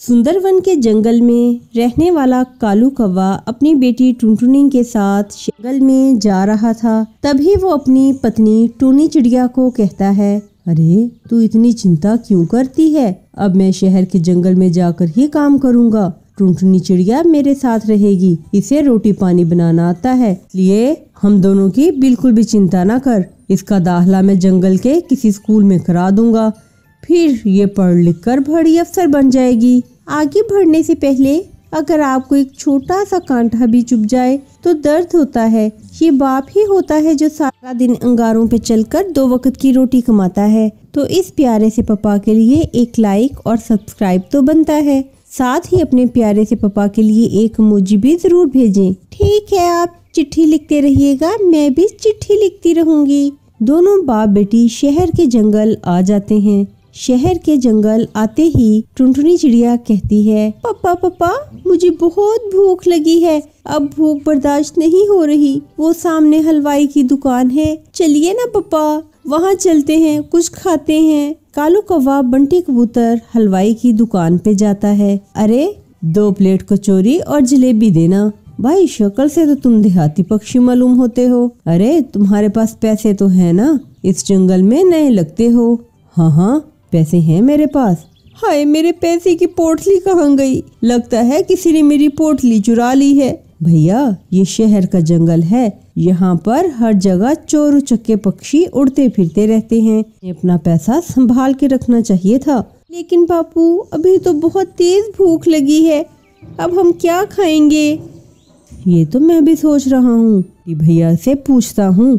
सुंदरवन के जंगल में रहने वाला कालू कौवा अपनी बेटी टुनटुनी के साथ जंगल में जा रहा था। तभी वो अपनी पत्नी टूनी चिड़िया को कहता है, अरे तू इतनी चिंता क्यों करती है? अब मैं शहर के जंगल में जाकर ही काम करूँगा। टुनटुनी चिड़िया मेरे साथ रहेगी, इसे रोटी पानी बनाना आता है, इसलिए हम दोनों की बिल्कुल भी चिंता ना कर। इसका दाखिला मैं जंगल के किसी स्कूल में करा दूंगा, फिर ये पढ़ लिख कर बड़ी अफसर बन जाएगी। आगे बढ़ने से पहले अगर आपको एक छोटा सा कांटा भी चुभ जाए तो दर्द होता है। ये बाप ही होता है जो सारा दिन अंगारों पे चलकर 2 वक्त की रोटी कमाता है। तो इस प्यारे से पापा के लिए एक लाइक और सब्सक्राइब तो बनता है, साथ ही अपने प्यारे से पापा के लिए एक इमोजी भी जरूर भेजें। ठीक है, आप चिट्ठी लिखते रहिएगा, मैं भी चिट्ठी लिखती रहूंगी। दोनों बाप बेटी शहर के जंगल आ जाते हैं। शहर के जंगल आते ही टुनटुनी चिड़िया कहती है, पापा पापा मुझे बहुत भूख लगी है, अब भूख बर्दाश्त नहीं हो रही। वो सामने हलवाई की दुकान है, चलिए ना पापा वहाँ चलते हैं, कुछ खाते हैं। कालू कौवा बंटी कबूतर हलवाई की दुकान पे जाता है। अरे 2 प्लेट कचौरी और जलेबी देना। भाई शक्ल से तो तुम देहाती पक्षी मालूम होते हो। अरे तुम्हारे पास पैसे तो है ना, इस जंगल में नए लगते हो। हाँ पैसे हैं मेरे पास। हाय मेरे पैसे की पोटली कहाँ गई? लगता है किसी ने मेरी पोटली चुरा ली है। भैया ये शहर का जंगल है, यहाँ पर हर जगह चोर उचक्के पक्षी उड़ते फिरते रहते हैं। अपना पैसा संभाल के रखना चाहिए था। लेकिन बापू अभी तो बहुत तेज भूख लगी है, अब हम क्या खाएंगे? ये तो मैं भी सोच रहा हूँ कि भैया से पूछता हूँ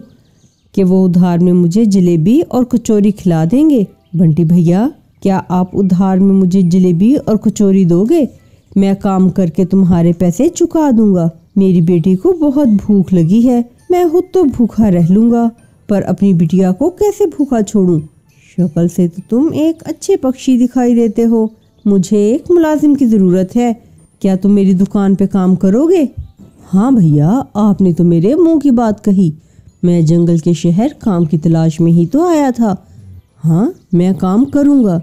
कि वो उधार में मुझे जलेबी और कचौरी खिला देंगे। बंटी भैया क्या आप उधार में मुझे जलेबी और कचौरी दोगे? मैं काम करके तुम्हारे पैसे चुका दूंगा। मेरी बेटी को बहुत भूख लगी है, मैं खुद तो भूखा रह लूंगा, पर अपनी बिटिया को कैसे भूखा छोड़ूं? शक्ल से तो तुम एक अच्छे पक्षी दिखाई देते हो। मुझे एक मुलाजिम की जरूरत है, क्या तुम मेरी दुकान पे काम करोगे? हाँ भैया आपने तो मेरे मुंह की बात कही, मैं जंगल के शहर काम की तलाश में ही तो आया था। हाँ मैं काम करूँगा,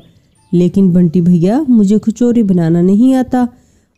लेकिन बंटी भैया मुझे कचौरी बनाना नहीं आता,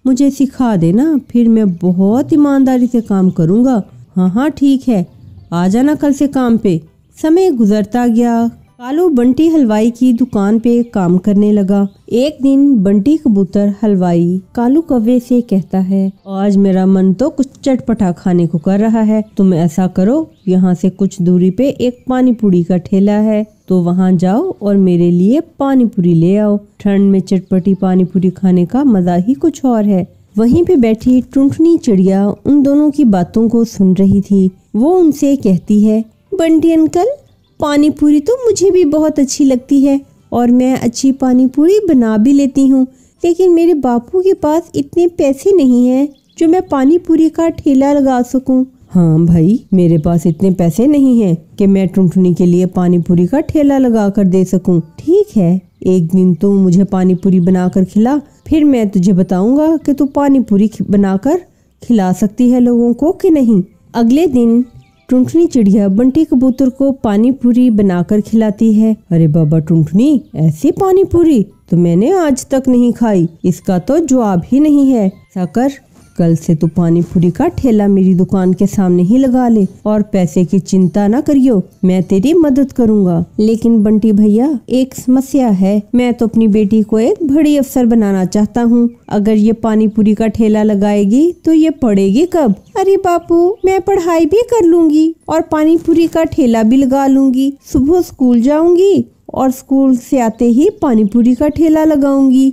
मुझे सिखा देना, फिर मैं बहुत ईमानदारी से काम करूँगा। हाँ ठीक है, आ जाना कल से काम पे। समय गुजरता गया। कालू बंटी हलवाई की दुकान पे काम करने लगा। एक दिन बंटी कबूतर हलवाई कालू कौवे से कहता है, आज मेरा मन तो कुछ चटपटा खाने को कर रहा है, तुम ऐसा करो यहाँ से कुछ दूरी पे एक पानी पूरी का ठेला है, तो वहाँ जाओ और मेरे लिए पानी पूरी ले आओ। ठंड में चटपटी पानी पूरी खाने का मजा ही कुछ और है। वहीं पे बैठी टुनटुनी चिड़िया उन दोनों की बातों को सुन रही थी। वो उनसे कहती है, बंटी अंकल पानी पूरी तो मुझे भी बहुत अच्छी लगती है और मैं अच्छी पानी पूरी बना भी लेती हूँ, लेकिन मेरे बापू के पास इतने पैसे नहीं हैं जो मैं पानी पूरी का ठेला लगा सकूँ। हाँ भाई मेरे पास इतने पैसे नहीं हैं कि मैं टुनटुनी के लिए पानी पूरी का ठेला लगा कर दे सकूँ। ठीक है, एक दिन तू मुझे पानी पूरी बना कर खिला, फिर मैं तुझे बताऊंगा कि तू पानी पूरी बनाकर खिला सकती है लोगों को कि नहीं। अगले दिन टुनटुनी चिड़िया बंटी कबूतर को पानी पूरी बनाकर खिलाती है। अरे बाबा टुनटुनी, ऐसी पानी पूरी तो मैंने आज तक नहीं खाई, इसका तो जवाब ही नहीं है। ऐसा कर, कल से तू पानी पूरी का ठेला मेरी दुकान के सामने ही लगा ले और पैसे की चिंता ना करियो, मैं तेरी मदद करूंगा। लेकिन बंटी भैया एक समस्या है, मैं तो अपनी बेटी को एक बड़ी अफसर बनाना चाहता हूँ। अगर ये पानी पूरी का ठेला लगाएगी तो ये पढ़ेगी कब? अरे बापू मैं पढ़ाई भी कर लूंगी और पानी पूरी का ठेला भी लगा लूंगी। सुबह स्कूल जाऊंगी और स्कूल से आते ही पानी पूरी का ठेला लगाऊंगी,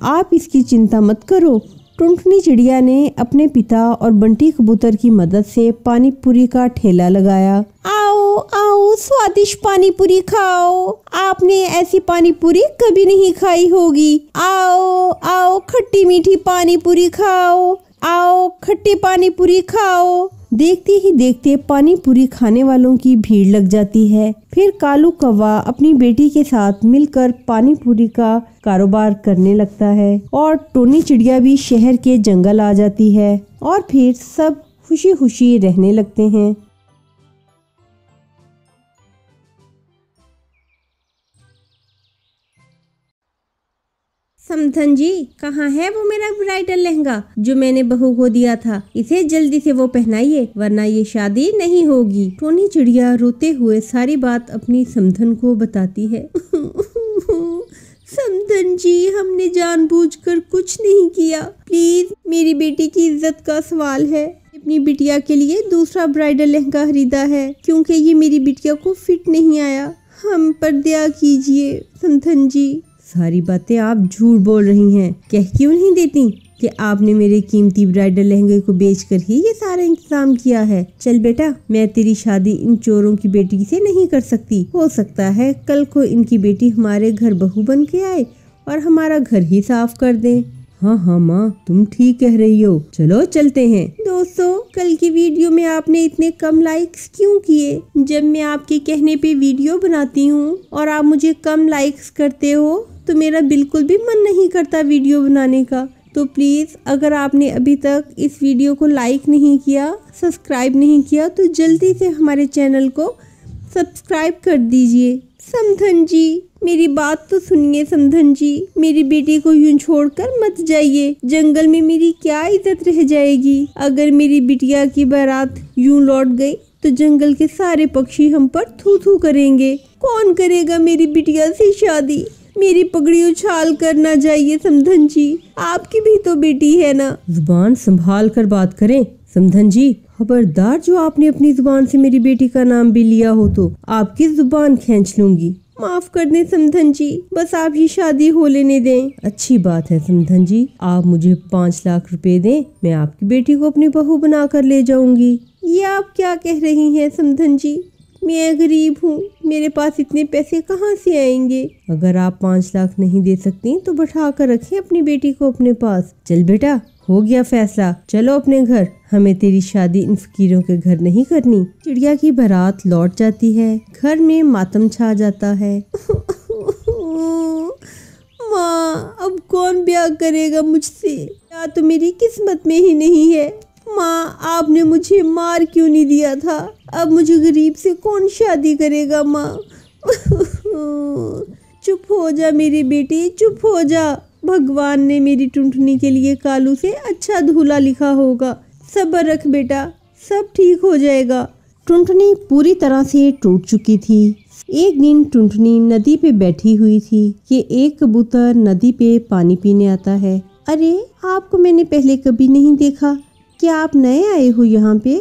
आप इसकी चिंता मत करो। टुनटुनी चिड़िया ने अपने पिता और बंटी कबूतर की मदद से पानी पूरी का ठेला लगाया। आओ आओ स्वादिष्ट पानी पूरी खाओ, आपने ऐसी पानी पूरी कभी नहीं खाई होगी। आओ आओ खट्टी मीठी पानी पूरी खाओ, आओ खट्टी पानी पूरी खाओ। देखते ही देखते पानी पूरी खाने वालों की भीड़ लग जाती है। फिर कालू कौवा अपनी बेटी के साथ मिलकर पानी पूरी का कारोबार करने लगता है और टोनी चिड़िया भी शहर के जंगल आ जाती है और फिर सब खुशी खुशी रहने लगते हैं। समधन जी, कहाँ है वो मेरा ब्राइडल लहंगा जो मैंने बहू को दिया था? इसे जल्दी से वो पहनाइए वरना ये शादी नहीं होगी। टोनी चिड़िया रोते हुए सारी बात अपनी समधन को बताती है। समधन जी, हमने जानबूझकर कुछ नहीं किया। प्लीज, मेरी बेटी की इज्जत का सवाल है। अपनी बिटिया के लिए दूसरा ब्राइडल लहंगा खरीदा है क्योंकि ये मेरी बिटिया को फिट नहीं आया। हम पर दया कीजिए समधन जी। सारी बातें आप झूठ बोल रही हैं। कह क्यों नहीं देती कि आपने मेरे कीमती ब्राइडल लहंगे को बेचकर ही ये सारा इंतजाम किया है। चल बेटा, मैं तेरी शादी इन चोरों की बेटी से नहीं कर सकती। हो सकता है कल को इनकी बेटी हमारे घर बहू बन के आए और हमारा घर ही साफ कर दे। हाँ हाँ माँ, तुम ठीक कह रही हो। चलो चलते हैं। दोस्तों, कल की वीडियो में आपने इतने कम लाइक्स क्यों किए? जब मैं आपके कहने पे वीडियो बनाती हूँ और आप मुझे कम लाइक्स करते हो तो मेरा बिल्कुल भी मन नहीं करता वीडियो बनाने का। तो प्लीज़, अगर आपने अभी तक इस वीडियो को लाइक नहीं किया, सब्सक्राइब नहीं किया, तो जल्दी से हमारे चैनल को सब्सक्राइब कर दीजिए। समधन जी, मेरी बात तो सुनिए। समधन जी, मेरी बेटी को यूं छोड़कर मत जाइए। जंगल में मेरी क्या इज्जत रह जाएगी? अगर मेरी बिटिया की बारात यूं लौट गई तो जंगल के सारे पक्षी हम पर थू थू करेंगे। कौन करेगा मेरी बिटिया से शादी? मेरी पगड़ी उछाल कर ना जाइए समधन जी, आपकी भी तो बेटी है ना। जुबान संभाल कर बात करें समधन जी। खबरदार, जो आपने अपनी जुबान से मेरी बेटी का नाम भी लिया हो तो आपकी जुबान खींच लूंगी। माफ कर दें समधन जी, बस आप ही शादी हो लेने दें। अच्छी बात है समधन जी, आप मुझे 5 लाख रुपए दें, मैं आपकी बेटी को अपनी बहू बना कर ले जाऊंगी। ये आप क्या कह रही हैं समधन जी? मैं गरीब हूँ, मेरे पास इतने पैसे कहाँ से आएंगे? अगर आप 5 लाख नहीं दे सकती तो बैठा कर रखें अपनी बेटी को अपने पास। चल बेटा, हो गया फैसला, चलो अपने घर। हमें तेरी शादी इन फकीरों के घर नहीं करनी। चिड़िया की बारात लौट जाती है। घर में मातम छा जाता है। माँ, अब कौन ब्याह करेगा मुझसे? या तो मेरी किस्मत में ही नहीं है। माँ, आपने मुझे मार क्यों नहीं दिया था? अब मुझे गरीब से कौन शादी करेगा? माँ चुप हो जा मेरी बेटी, चुप हो जा। भगवान ने मेरी टुनटुनी के लिए कालू से अच्छा दूल्हा लिखा होगा। सब्र रख बेटा, सब ठीक हो जाएगा। टुनटुनी पूरी तरह से टूट चुकी थी। एक दिन टुनटुनी नदी पे बैठी हुई थी कि एक कबूतर नदी पे पानी पीने आता है। अरे, आपको मैंने पहले कभी नहीं देखा। क्या आप नए आए हो यहाँ पे?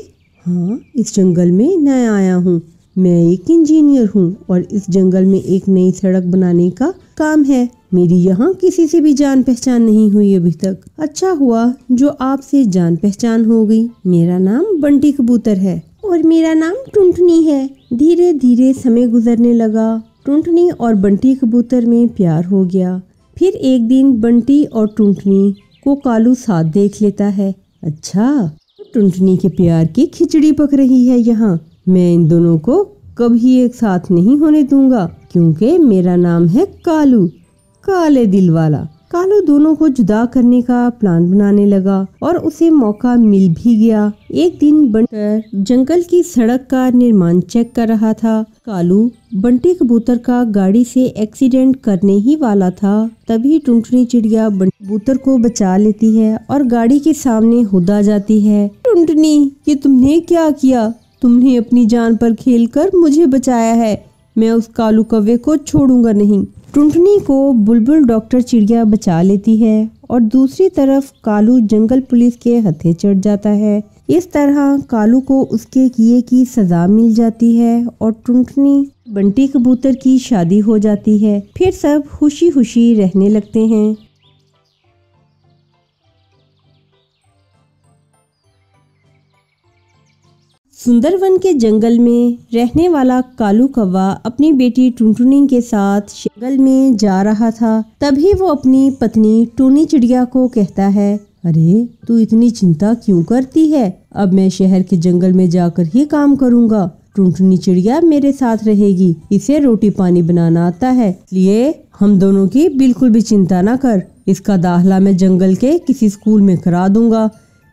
हाँ, इस जंगल में नया आया हूँ। मैं एक इंजीनियर हूँ और इस जंगल में एक नई सड़क बनाने का काम है। मेरी यहाँ किसी से भी जान पहचान नहीं हुई अभी तक। अच्छा हुआ जो आपसे जान पहचान हो गई। मेरा नाम बंटी कबूतर है और मेरा नाम टुनटुनी है। धीरे धीरे समय गुजरने लगा। टुनटुनी और बंटी कबूतर में प्यार हो गया। फिर एक दिन बंटी और टुनटुनी को कालू साथ देख लेता है। अच्छा, टुनटुनी के प्यार की खिचड़ी पक रही है यहाँ। मैं इन दोनों को कभी एक साथ नहीं होने दूंगा क्योंकि मेरा नाम है कालू, काले दिल वाला। कालू दोनों को जुदा करने का प्लान बनाने लगा और उसे मौका मिल भी गया। एक दिन बंटी जंगल की सड़क का निर्माण चेक कर रहा था। कालू बंटी कबूतर का गाड़ी से एक्सीडेंट करने ही वाला था। तभी टुनटुनी चिड़िया बंटी कबूतर को बचा लेती है और गाड़ी के सामने हुदा जाती है। टुनटुनी, ये तुमने क्या किया? तुमने अपनी जान पर खेलकर मुझे बचाया है। मैं उस कालू कौवे को छोड़ूंगा नहीं। टुनटुनी को बुलबुल डॉक्टर चिड़िया बचा लेती है और दूसरी तरफ कालू जंगल पुलिस के हत्थे चढ़ जाता है। इस तरह कालू को उसके किए की सजा मिल जाती है और टुनटुनी बंटी कबूतर की शादी हो जाती है। फिर सब खुशी खुशी रहने लगते हैं। सुंदरवन के जंगल में रहने वाला कालू कौवा अपनी बेटी टुनटुनी के साथ जंगल में जा रहा था। तभी वो अपनी पत्नी टूनी चिड़िया को कहता है, अरे तू इतनी चिंता क्यों करती है? अब मैं शहर के जंगल में जाकर ही काम करूँगा। टुनटुनी चिड़िया मेरे साथ रहेगी, इसे रोटी पानी बनाना आता है, इसलिए हम दोनों की बिल्कुल भी चिंता ना कर। इसका दाखिला मैं जंगल के किसी स्कूल में करा दूंगा,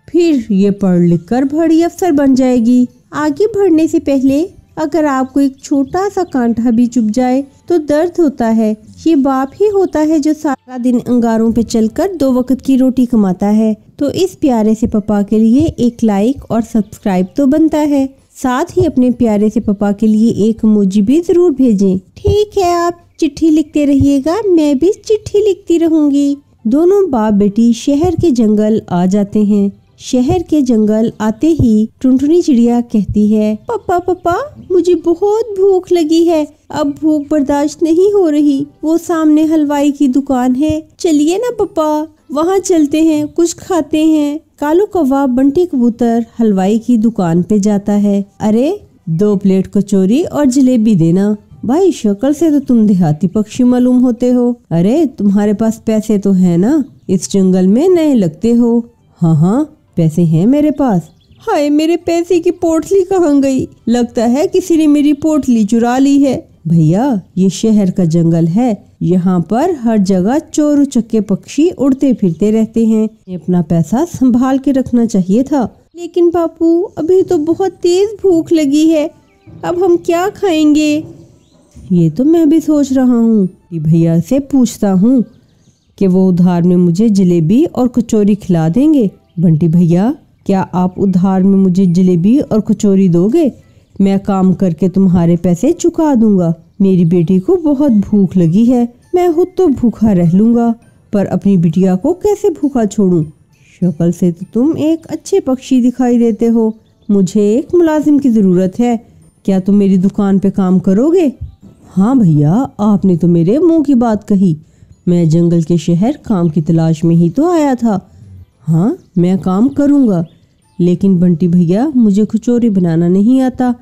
फिर ये पढ़ लिख कर बड़ी अफसर बन जाएगी। आगे बढ़ने से पहले अगर आपको एक छोटा सा कांटा भी चुभ जाए तो दर्द होता है। ये बाप ही होता है जो सारा दिन अंगारों पे चलकर 2 वक्त की रोटी कमाता है। तो इस प्यारे से पापा के लिए एक लाइक और सब्सक्राइब तो बनता है, साथ ही अपने प्यारे से पापा के लिए एक इमोजी भी जरूर भेजें। ठीक है, आप चिट्ठी लिखते रहिएगा, मैं भी चिट्ठी लिखती रहूंगी। दोनों बाप बेटी शहर के जंगल आ जाते हैं। शहर के जंगल आते ही टुनटुनी चिड़िया कहती है, पापा पापा मुझे बहुत भूख लगी है, अब भूख बर्दाश्त नहीं हो रही। वो सामने हलवाई की दुकान है, चलिए ना पापा वहाँ चलते हैं, कुछ खाते हैं। कालू कौवा बंटी कबूतर हलवाई की दुकान पे जाता है। अरे 2 प्लेट कचौरी और जलेबी देना। भाई शक्ल से तो तुम देहाती पक्षी मालूम होते हो। अरे तुम्हारे पास पैसे तो है ना, इस जंगल में नए लगते हो। हाँ पैसे हैं मेरे पास। हाय मेरे पैसे की पोटली कहाँ गई? लगता है किसी ने मेरी पोटली चुरा ली है। भैया ये शहर का जंगल है, यहाँ पर हर जगह चोर उचक्के पक्षी उड़ते फिरते रहते हैं। अपना पैसा संभाल के रखना चाहिए था। लेकिन बापू अभी तो बहुत तेज भूख लगी है, अब हम क्या खाएंगे? ये तो मैं भी सोच रहा हूँ कि भैया से पूछता हूँ कि वो उधार में मुझे जलेबी और कचौरी खिला देंगे। बंटी भैया क्या आप उधार में मुझे जलेबी और कचौरी दोगे? मैं काम करके तुम्हारे पैसे चुका दूंगा। मेरी बेटी को बहुत भूख लगी है, मैं खुद तो भूखा रह लूंगा, पर अपनी बिटिया को कैसे भूखा छोड़ूं? शक्ल से तो तुम एक अच्छे पक्षी दिखाई देते हो। मुझे एक मुलाजिम की जरूरत है, क्या तुम मेरी दुकान पे काम करोगे? हाँ भैया आपने तो मेरे मुंह की बात कही, मैं जंगल के शहर काम की तलाश में ही तो आया था। हाँ मैं काम करूँगा, लेकिन बंटी भैया मुझे कचौरी बनाना नहीं आता,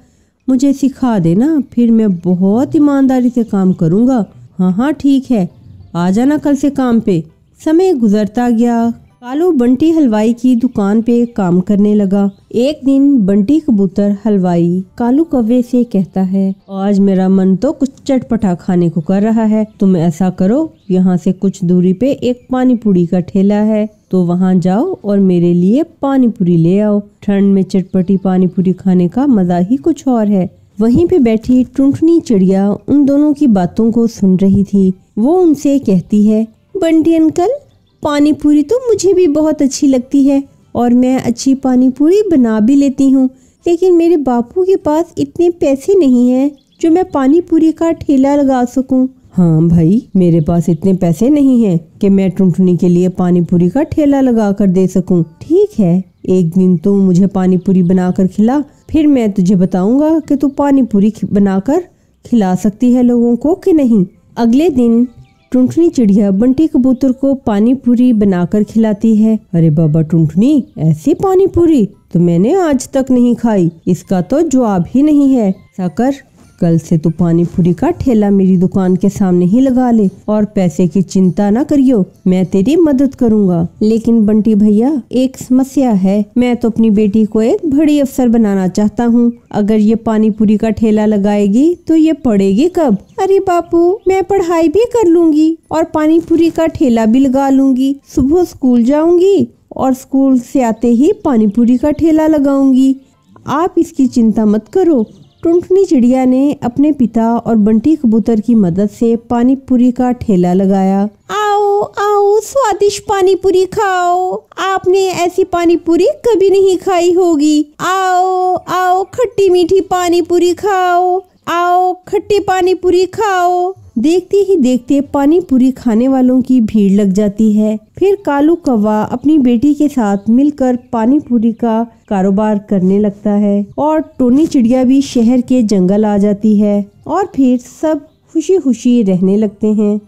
मुझे सिखा देना, फिर मैं बहुत ईमानदारी से काम करूँगा। हाँ ठीक है, आ जाना कल से काम पे। समय गुजरता गया। कालू बंटी हलवाई की दुकान पे काम करने लगा। एक दिन बंटी कबूतर हलवाई कालू कौवे से कहता है, आज मेरा मन तो कुछ चटपटा खाने को कर रहा है, तुम ऐसा करो यहाँ से कुछ दूरी पे एक पानी पूरी का ठेला है, तो वहाँ जाओ और मेरे लिए पानी पूरी ले आओ। ठंड में चटपटी पानी पूरी खाने का मजा ही कुछ और है। वहीं पे बैठी टुनटुनी चिड़िया उन दोनों की बातों को सुन रही थी। वो उनसे कहती है, बंटी अंकल पानी पूरी तो मुझे भी बहुत अच्छी लगती है और मैं अच्छी पानी पूरी बना भी लेती हूँ, लेकिन मेरे बापू के पास इतने पैसे नहीं हैं जो मैं पानी पूरी का ठेला लगा सकूं। हाँ भाई मेरे पास इतने पैसे नहीं हैं कि मैं टुनटुनी के लिए पानी पूरी का ठेला लगा कर दे सकूं। ठीक है, एक दिन तू मुझे पानी पूरी बनाकर खिला, फिर मैं तुझे बताऊंगा कि तू पानी पूरी बनाकर खिला सकती है लोगों को कि नहीं। अगले दिन टुनटुनी चिड़िया बंटी कबूतर को पानी पूरी बनाकर खिलाती है। अरे बाबा टुनटुनी, ऐसी पानी पूरी तो मैंने आज तक नहीं खाई, इसका तो जवाब ही नहीं है। साकर कल से तू पानी पूरी का ठेला मेरी दुकान के सामने ही लगा ले और पैसे की चिंता ना करियो, मैं तेरी मदद करूंगा। लेकिन बंटी भैया एक समस्या है, मैं तो अपनी बेटी को एक बड़ी अफसर बनाना चाहता हूँ। अगर ये पानी पूरी का ठेला लगाएगी तो ये पढ़ेगी कब? अरे बापू मैं पढ़ाई भी कर लूंगी और पानी पूरी का ठेला भी लगा लूंगी। सुबह स्कूल जाऊंगी और स्कूल से आते ही पानी पूरी का ठेला लगाऊंगी। आप इसकी चिंता मत करो। टुनटुनी चिड़िया ने अपने पिता और बंटी कबूतर की मदद से पानी पूरी का ठेला लगाया। आओ आओ स्वादिष्ट पानी पूरी खाओ, आपने ऐसी पानी पूरी कभी नहीं खाई होगी। आओ आओ खट्टी मीठी पानी पूरी खाओ, आओ खट्टी पानी पूरी खाओ। देखते ही देखते पानी पूरी खाने वालों की भीड़ लग जाती है। फिर कालू कौवा अपनी बेटी के साथ मिलकर पानी पूरी का कारोबार करने लगता है और टोनी चिड़िया भी शहर के जंगल आ जाती है और फिर सब खुशी खुशी रहने लगते हैं।